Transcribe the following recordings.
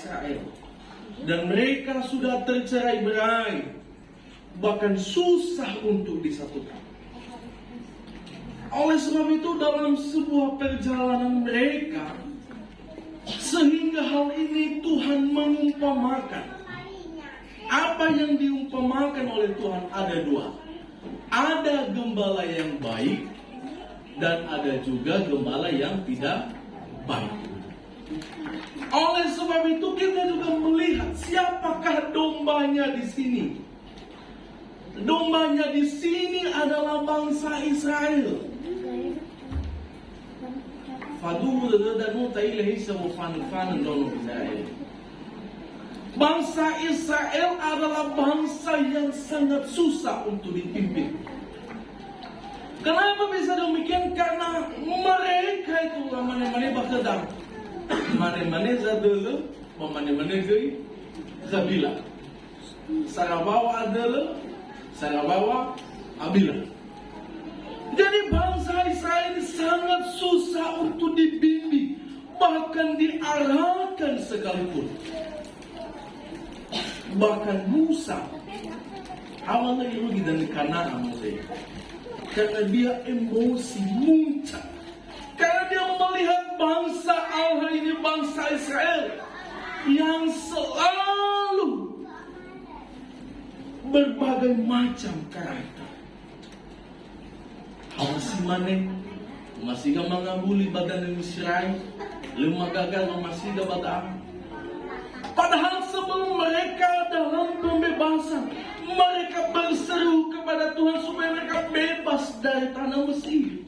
Israel. Dan mereka sudah tercerai-berai, bahkan susah untuk disatukan. Oleh sebab itu dalam sebuah perjalanan mereka, sehingga hal ini Tuhan mengumpamakan. Apa yang diumpamakan oleh Tuhan ada dua. Ada gembala yang baik, dan ada juga gembala yang tidak baik. Oleh sebab itu kita juga melihat siapakah dombanya di sini. Dombanya di sini adalah bangsa Israel. Bangsa Israel adalah bangsa yang sangat susah untuk dipimpin. Kenapa bisa demikian? Karena mereka itu mana-mana bakadang. Mana-mana zadele, mana-mana gay, zabila. Sarabawa adalah Sarabawa abila. Jadi bangsa Israel ini sangat susah untuk dibimbing, bahkan diarahkan sekalipun. Bahkan Musa awalnya itu dari Kanaan Musa, karena dia emosi muncak. Karena dia melihat bangsa Allah ini, bangsa Israel, yang selalu berbagai macam karakter. Hawasi maneh, masih gak mengabuli badan Israel, lemah gagal masih gak badan. Padahal sebelum mereka dalam pembebasan, mereka berseru kepada Tuhan supaya mereka bebas dari tanah Mesir.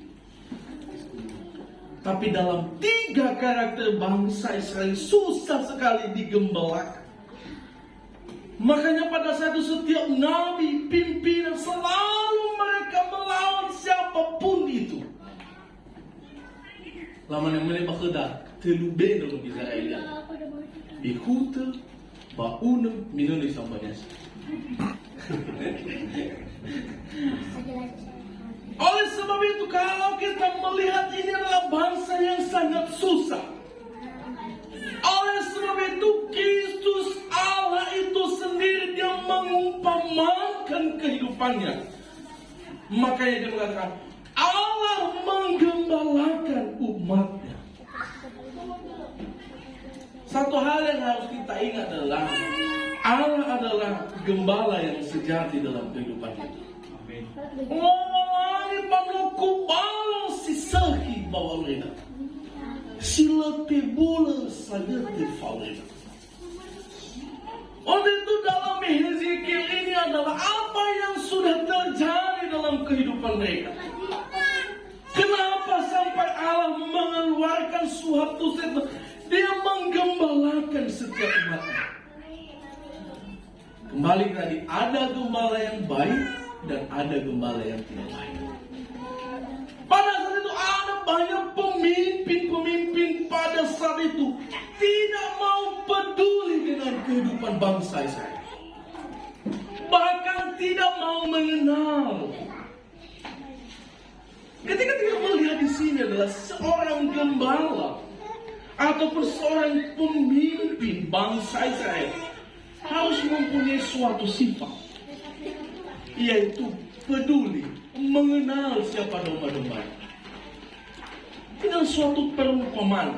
Tapi dalam 3 karakter bangsa Israel susah sekali digembalakan. Makanya pada saat itu setiap nabi, pimpinan, selalu mereka melawan siapapun itu. Lama-lama bakeda telube dalam Israel. Ikuta bauna minum di sampahnya. Oleh sebab itu kalau kita melihat ini adalah bangsa yang sangat susah. Oleh sebab itu Kristus Allah itu sendiri dia mengumpamakan kehidupannya. Makanya dia mengatakan Allah menggembalakan umatnya. Satu hal yang harus kita ingat adalah Allah adalah gembala yang sejati dalam kehidupan kita. Ngomong panuku balong si sahi bawah mereka. Sila tebula saja terfalena. Oleh itu dalam Hezekiel ini adalah apa yang sudah terjadi dalam kehidupan mereka. Kenapa sampai Allah mengeluarkan suatu statement? Dia menggembalakan setiap umatnya. Kembali tadi, ada gembala yang baik dan ada gembala yang tidak baik. Pada saat itu ada banyak pemimpin pada saat itu tidak mau peduli dengan kehidupan bangsa Israel. Bahkan tidak mau mengenal. Ketika kita melihat di sini adalah seorang gembala ataupun seorang pemimpin bangsa Israel harus mempunyai suatu sifat, yaitu peduli, mengenal siapa domba-domba. Ini suatu perumpamaan.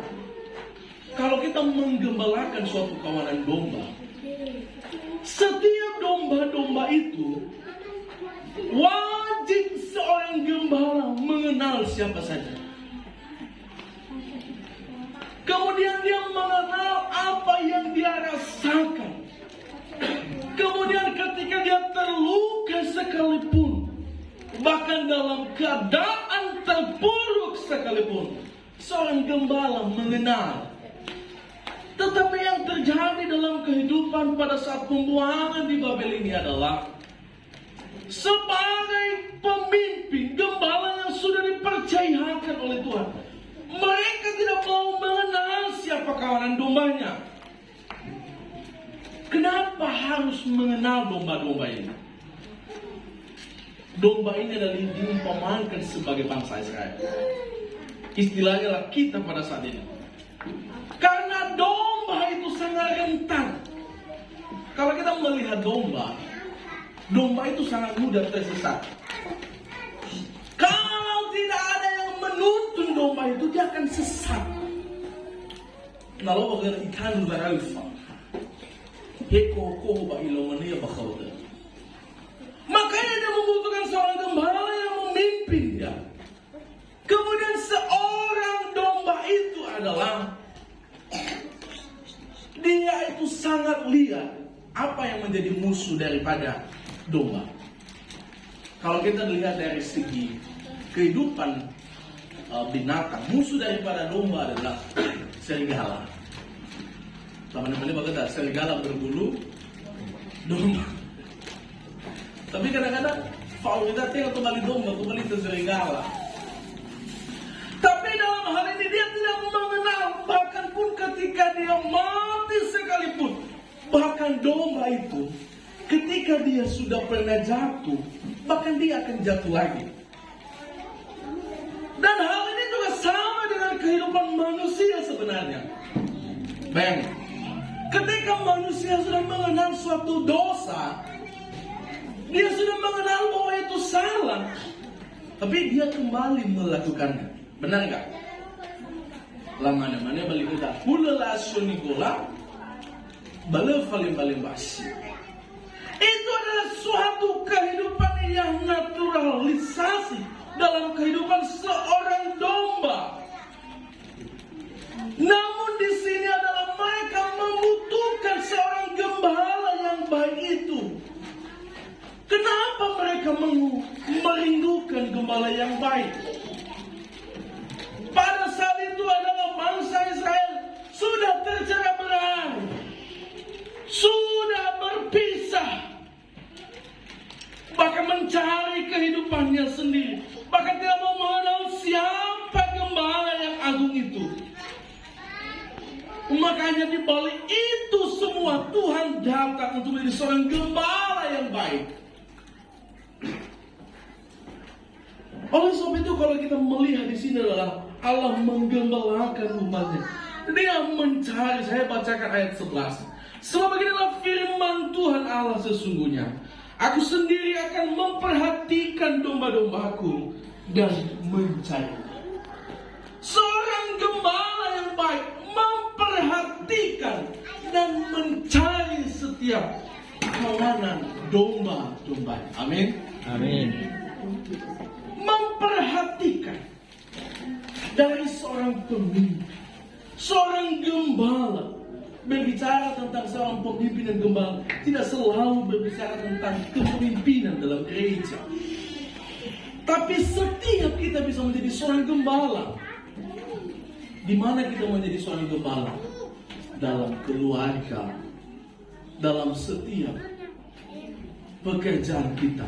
Kalau kita menggembalakan suatu kawanan domba, setiap domba-domba itu wajib seorang gembala mengenal siapa saja. Kemudian dia mengenal apa yang dia rasakan. Kemudian ketika dia terluka sekalipun, bahkan dalam keadaan terpuruk sekalipun, seorang gembala mengenal. Tetapi yang terjadi dalam kehidupan pada saat pembuangan di Babel ini adalah sebagai pemimpin, gembala yang sudah dipercayakan oleh Tuhan, mereka tidak mau mengenal siapa kawanan dombanya. Kenapa harus mengenal domba-domba ini? Domba ini adalah diumpamakan sebagai bangsa Israel. Istilahnya lah kita pada saat ini. Karena domba itu sangat rentan. Kalau kita melihat domba itu sangat mudah tersesat. Kalau tidak ada yang menuntun domba itu, dia akan sesat. Kalau bagian ikan beralfa, heko ba ilongannya bakal. Makanya dia membutuhkan seorang gembala yang memimpin dia. Kemudian seorang domba itu adalah dia itu sangat lihat apa yang menjadi musuh daripada domba. Kalau kita lihat dari segi kehidupan binatang, musuh daripada domba adalah serigala. Teman-teman berkata serigala berbulu domba. Tapi kadang-kadang kalau kita tengok kembali domba, kembali ke serigala. Tapi dalam hal ini dia tidak mengenal, bahkan pun ketika dia mati sekalipun, bahkan domba itu ketika dia sudah pernah jatuh, bahkan dia akan jatuh lagi. Dan hal ini juga sama dengan kehidupan manusia sebenarnya. Bayangkan, ketika manusia sudah mengenal suatu dosa, dia sudah mengenal bahwa itu salah, tapi dia kembali melakukannya. Benar nggak? Lamana-mana balik kita pula sonikola balik paling basi. Itu adalah suatu kehidupan yang naturalisasi dalam kehidupan seorang domba. Namun di sini adalah mereka membutuhkan seorang gembala yang baik itu. Kenapa mereka merindukan gembala yang baik? Pada saat itu adalah bangsa Israel sudah tercerai-berai, sudah berpisah, bahkan mencari kehidupannya sendiri, bahkan tidak mau mengenal siapa gembala yang agung itu. Makanya di balik itu semua Tuhan datang untuk menjadi seorang gembala yang baik. Oleh sebab itu kalau kita melihat di sini adalah Allah menggembalakan umatnya. Dia mencari, saya bacakan ayat 11. Sebab beginilah firman Tuhan Allah sesungguhnya. Aku sendiri akan memperhatikan domba-dombaku dan mencari. Seorang gembala yang baik memperhatikan dan mencari setiap kawanan domba-domba. Amin. Amin. Memperhatikan dari seorang pemimpin, seorang gembala. Berbicara tentang seorang pemimpin dan gembala tidak selalu berbicara tentang kepemimpinan dalam gereja, tapi setiap kita bisa menjadi seorang gembala. Di mana kita menjadi seorang gembala? Dalam keluarga, dalam setiap pekerjaan kita.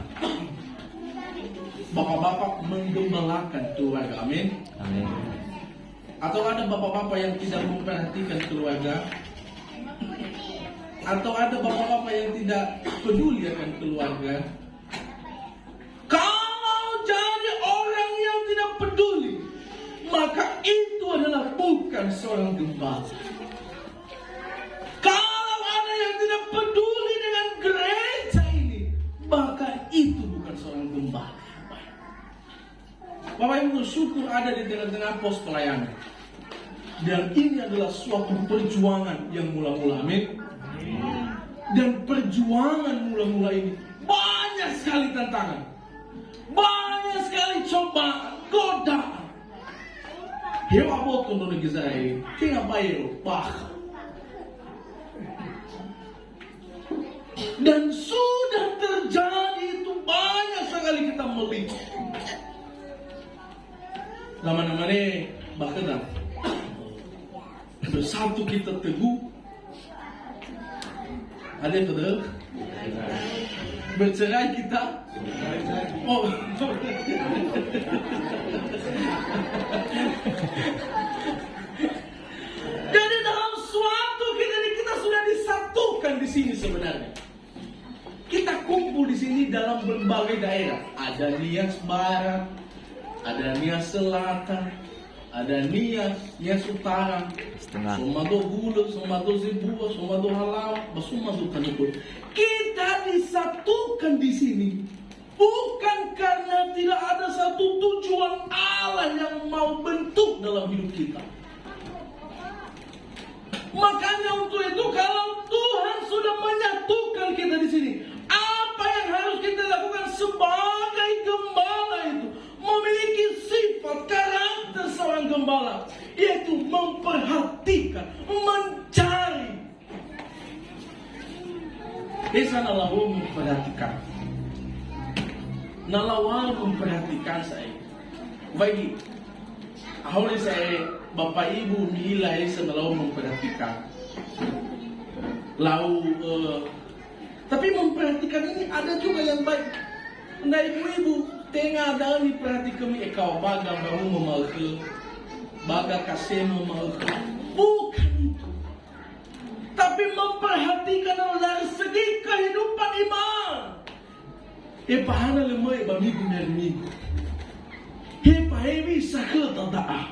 Bapak-bapak menggembalakan keluarga, amin. Amin. Atau ada bapak-bapak yang tidak memperhatikan keluarga? Atau ada bapak-bapak yang tidak peduli akan keluarga? Kalau jadi orang yang tidak peduli, maka itu adalah bukan seorang gembala. Kalau ada yang tidak peduli dengan gereja ini, maka itu bukan seorang gembala. Bapak Ibu bersyukur ada di tengah-tengah pos pelayanan. Dan ini adalah suatu perjuangan yang mula-mula, amin. Dan perjuangan mula-mula ini banyak sekali tantangan, banyak sekali cobaan, godaan. Hewa boton dono gizai, tinga bayro bah. Dan sudah terjadi itu banyak sekali kita melihat. Nama-namanya bahkan bersatu kita teguh. Ada yang betul? Bercerai kita. Oh. Jadi dalam suatu kita sudah disatukan di sini sebenarnya. Kita kumpul di sini dalam berbagai daerah. Ada Nias Barat, ada Nias Selatan, ada Nias Utara, Setengah. Somado Gula, Somado Zebua, Somado Halal, Somado Kanukul. Kita disatukan di sini bukan karena tidak ada satu tujuan Allah yang mau bentuk dalam hidup kita. Makanya untuk itu kalau Tuhan sudah menyatukan kita di sini, apa yang harus kita lakukan sebagai gembala itu memiliki sifat karakter seorang gembala, yaitu memperhatikan, mencari. Desa nalawa memperhatikan, nalawa memperhatikan saya. Baik, awalnya saya Bapak Ibu nilai selalu memperhatikan. Tapi memperhatikan ini ada juga yang baik. Nah ibu-ibu tengah ada ni perhatikan ikaw baga baru memalke, baga kasih memalke. Bukan itu. Tapi memperhatikan dari segi kehidupan iman. Pahana lemai bamigu nermigu. Pahebi sakit tadaah.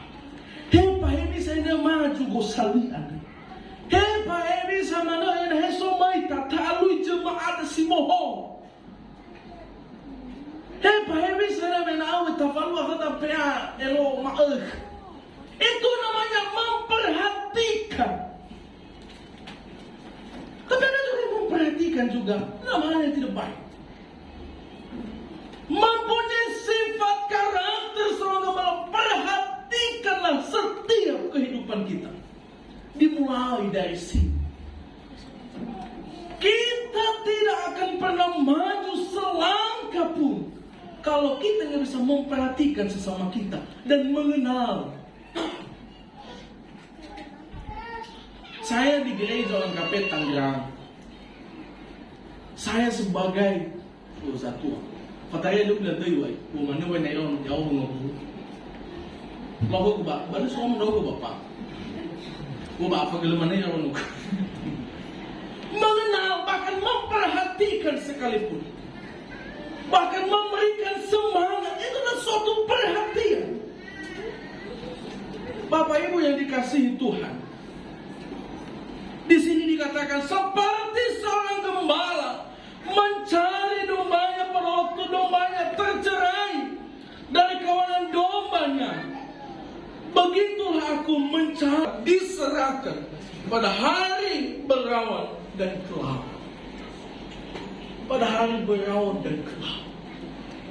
Pahebi saya maju gosalian. Pahebi sama na yang hesomai tatalui jemaat si moho. Pahebi saya menawi tafalu kata pea elo maek. Itu namanya memperhatikan. Tapi ada juga yang memperhatikan juga namanya tidak baik. Mempunyai sifat karakter seorang gembala, perhatikanlah setiap kehidupan kita. Dimulai dari sini. Kita tidak akan pernah maju selangkah pun kalau kita nggak bisa memperhatikan sesama kita dan mengenal. Saya di gereja orang Kapet Tangerang. Saya sebagai satu. Pataya lu bilang tuh, wai, mana wai naik jauh ngobrol. Lalu gua, baru semua mendogo bapak. Gua apa kalau mana yang orang mengenal, bahkan memperhatikan sekalipun, bahkan memberikan semangat, itu adalah suatu perhatian. Bapak Ibu yang dikasihi Tuhan, di sini dikatakan seperti seorang gembala mencari dombanya pada waktu dombanya tercerai dari kawanan dombanya. Begitulah aku mencari, diserahkan pada hari berawan dan gelap. Pada hari berawan dan gelap,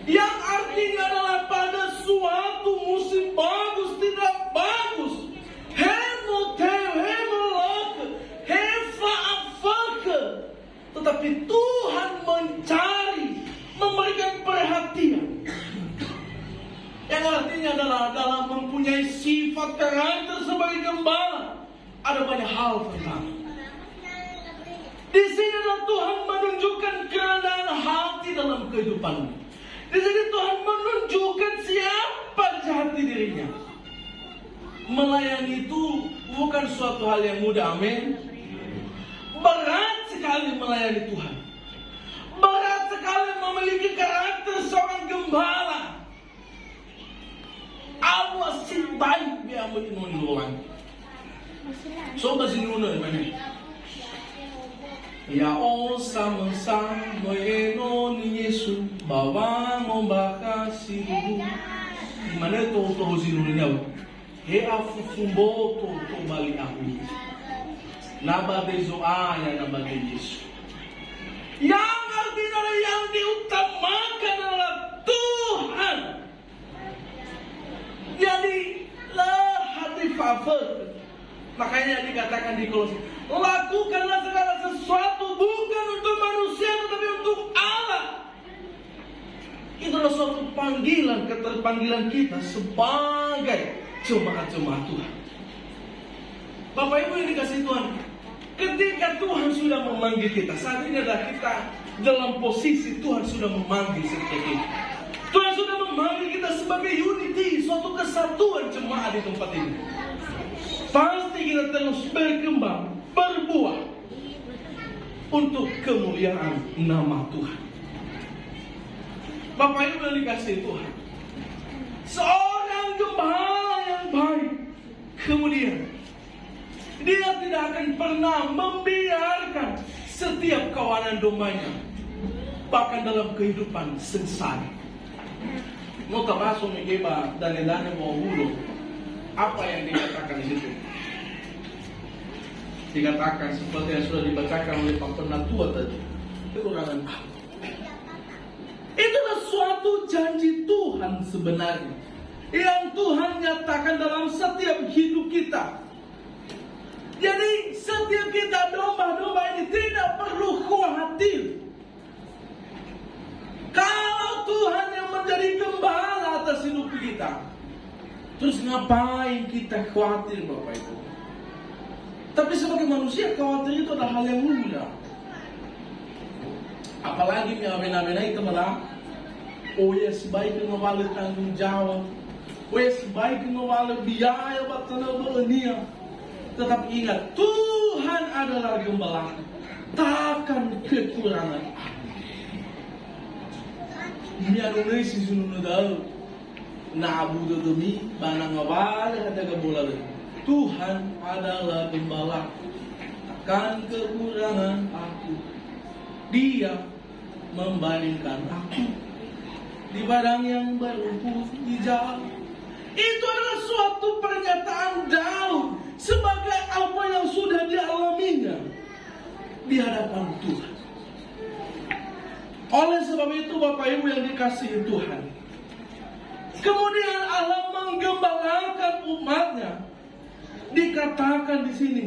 yang artinya adalah pada suatu musim bagus tidak bagus, tetapi Tuhan mencari, memberikan perhatian. Yang artinya adalah dalam mempunyai sifat karakter sebagai gembala, ada banyak hal tentang. Di sini adalah Tuhan menunjukkan kerendahan hati dalam kehidupanmu. Di sini Tuhan menunjukkan siapa di hati dirinya. Melayani itu bukan suatu hal yang mudah, amin. Berat sekali melayani Tuhan. Berat sekali memiliki karakter seorang gembala. Allah si baik dia menolong. Sobat sini mana mana? Ya Allah sama-sama enon Yesus bawa ngombaka siru. Mana tu sini nyawa? He afu fumbo to bali aku. Nabade zoa ya nabade Yesus. Yang artinya yang diutamakan adalah Tuhan. Jadi lah hati favor. Makanya dikatakan di Kolose, lakukanlah segala sesuatu bukan untuk manusia tetapi untuk Allah. Itulah suatu panggilan, keterpanggilan kita sebagai jemaat-jemaat Tuhan. Bapak Ibu yang dikasih Tuhan, ketika Tuhan sudah memanggil kita, saat ini adalah kita dalam posisi Tuhan sudah memanggil setiap kita. Tuhan sudah memanggil kita sebagai unity, suatu kesatuan jemaat di tempat ini. Pasti kita terus berkembang, berbuah untuk kemuliaan nama Tuhan. Bapak Ibu yang dikasih Tuhan, seorang gembala yang baik Kemudian, dia tidak akan pernah membiarkan setiap kawanan dombanya, bahkan dalam kehidupan sengsara. Mau termasuk mengeba dan mau hulu. Apa yang dikatakan di situ? Dikatakan seperti yang sudah dibacakan oleh Pak Penatua tadi, kekurangan aku. Itulah suatu janji Tuhan sebenarnya, yang Tuhan nyatakan dalam setiap hidup kita. Jadi setiap kita domba-domba ini tidak perlu khawatir. Kalau Tuhan yang menjadi gembala atas hidup kita, terus ngapain kita khawatir, Bapak Ibu? Tapi sebagai manusia, khawatir itu adalah hal yang mudah. Apalagi mena-mena itu malah, oh ya sebaik ngawal tanggung jawab, oh ya sebaik ngawal biaya buat tanah dunia. Tetapi ingat, Tuhan adalah gembala, takkan kekurangan. Ini anu si sunu tahu, na abu demi mana ngawal ada gembala. Tuhan adalah gembala, takkan kekurangan aku. Dia membaringkan aku di padang yang berumput hijau. Itu adalah suatu pernyataan Daud sebagai apa yang sudah dialaminya di hadapan Tuhan. Oleh sebab itu, Bapak Ibu yang dikasihi Tuhan, kemudian Allah menggembalakan umatnya. Dikatakan di sini,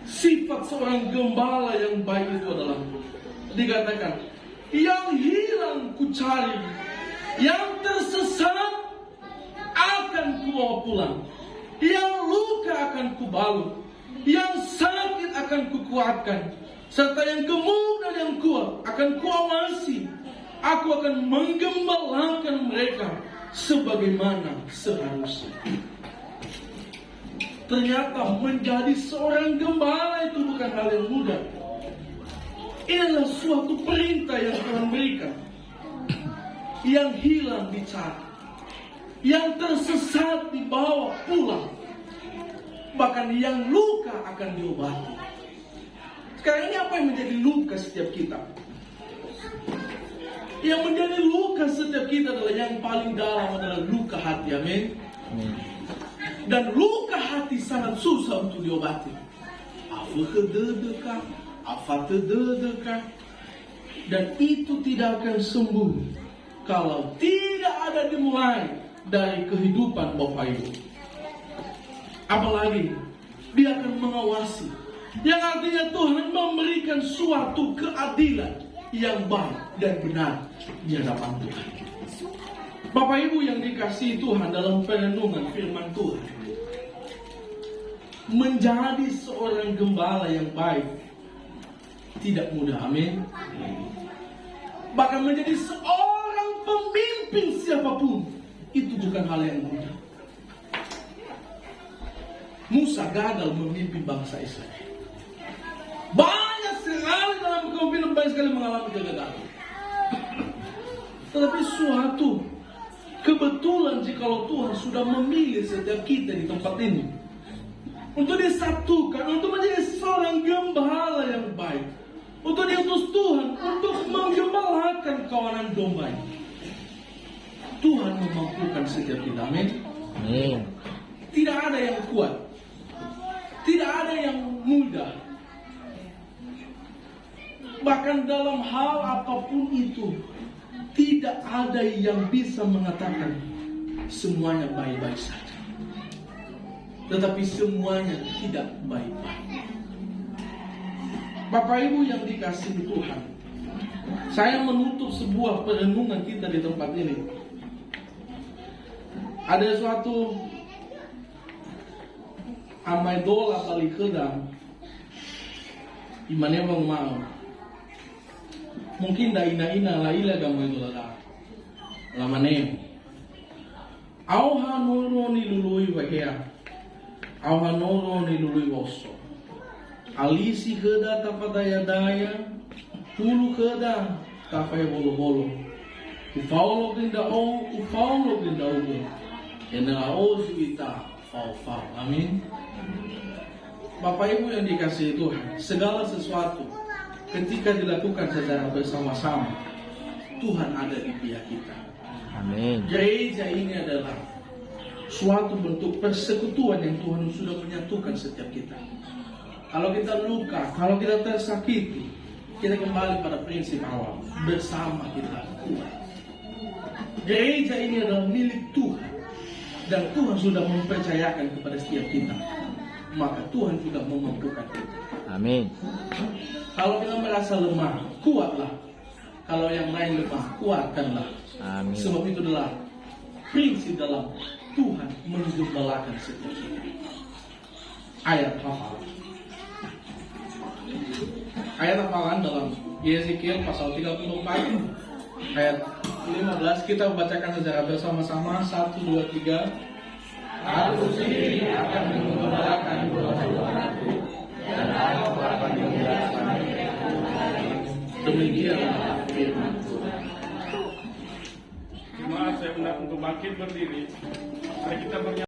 sifat seorang gembala yang baik itu adalah, dikatakan, yang hilang ku cari, yang tersesat akan kubawa pulang, yang luka akan kubalut, yang sakit akan kukuatkan, serta yang gemuk dan yang kuat akan kuawasi. Aku akan menggembalakan mereka sebagaimana seharusnya. Ternyata menjadi seorang gembala itu bukan hal yang mudah. Ini adalah suatu perintah yang Tuhan berikan. Yang hilang dicari, yang tersesat dibawa pulang, bahkan yang luka akan diobati. Sekarang ini apa yang menjadi luka setiap kita? Yang menjadi luka setiap kita adalah yang paling dalam adalah luka hati. Amin. Dan luka hati sangat susah untuk diobati. Dan itu tidak akan sembuh kalau tidak ada dimulai dari kehidupan Bapak Ibu. Apalagi dia akan mengawasi, yang artinya Tuhan memberikan suatu keadilan yang baik dan benar di hadapan Tuhan. Bapak Ibu yang dikasihi Tuhan, dalam perenungan firman Tuhan, menjadi seorang gembala yang baik tidak mudah. Amin. Bahkan menjadi seorang pemimpin siapapun itu bukan hal yang mudah. Musa gagal memimpin bangsa Israel. Banyak sekali dalam kepemimpinan, banyak sekali mengalami kegagalan. Tetapi suatu kebetulan jikalau Tuhan sudah memilih setiap kita di tempat ini untuk disatukan, untuk menjadi seorang gembala yang baik, untuk diutus Tuhan untuk menggembalakan kawanan domba ini. Tuhan memampukan setiap kita. Amin. Tidak ada yang kuat, tidak ada yang mudah. Bahkan dalam hal apapun itu, tidak ada yang bisa mengatakan semuanya baik-baik saja. Tetapi semuanya tidak baik-baik. Bapak Ibu yang dikasihi Tuhan, saya menutup sebuah perenungan kita di tempat ini. Ada suatu amai dola balik kedang imane bang mau. Mungkin dah ina laila gamai dola lamane. Auha noro ni lului wahia. Auha noro ni lului woso. Alisi keda tapadaya-daya, hulu keda tapaya bolo-bolo. Ufaulo grinda o, ufaulo grinda ugo. Ena o suita, Fal. Amin. Bapak Ibu yang dikasihi Tuhan, segala sesuatu ketika dilakukan secara bersama-sama, Tuhan ada di pihak kita. Amin. Gereja ini adalah suatu bentuk persekutuan yang Tuhan sudah menyatukan setiap kita. Kalau kita luka, kalau kita tersakiti, kita kembali pada prinsip awal, bersama kita kuat. Gereja ini adalah milik Tuhan, dan Tuhan sudah mempercayakan kepada setiap kita. Maka Tuhan juga memampukan kita. Amin. Kalau kita merasa lemah, kuatlah. Kalau yang lain lemah, kuatkanlah. Amin. Sebab itu adalah prinsip dalam Tuhan menggembalakan setiap kita. Ayat hafalan. Ayat hafalan dalam Yeskiel pasal 34 ayat 15, kita bacakan secara bersama-sama. 1, 2, 3. Aku sendiri akan menggembalakan doa-doaku, dan aku akan menjelaskan demikianlah firman Tuhan. Jemaat, saya undang untuk bangkit berdiri. Mari kita bernyanyi.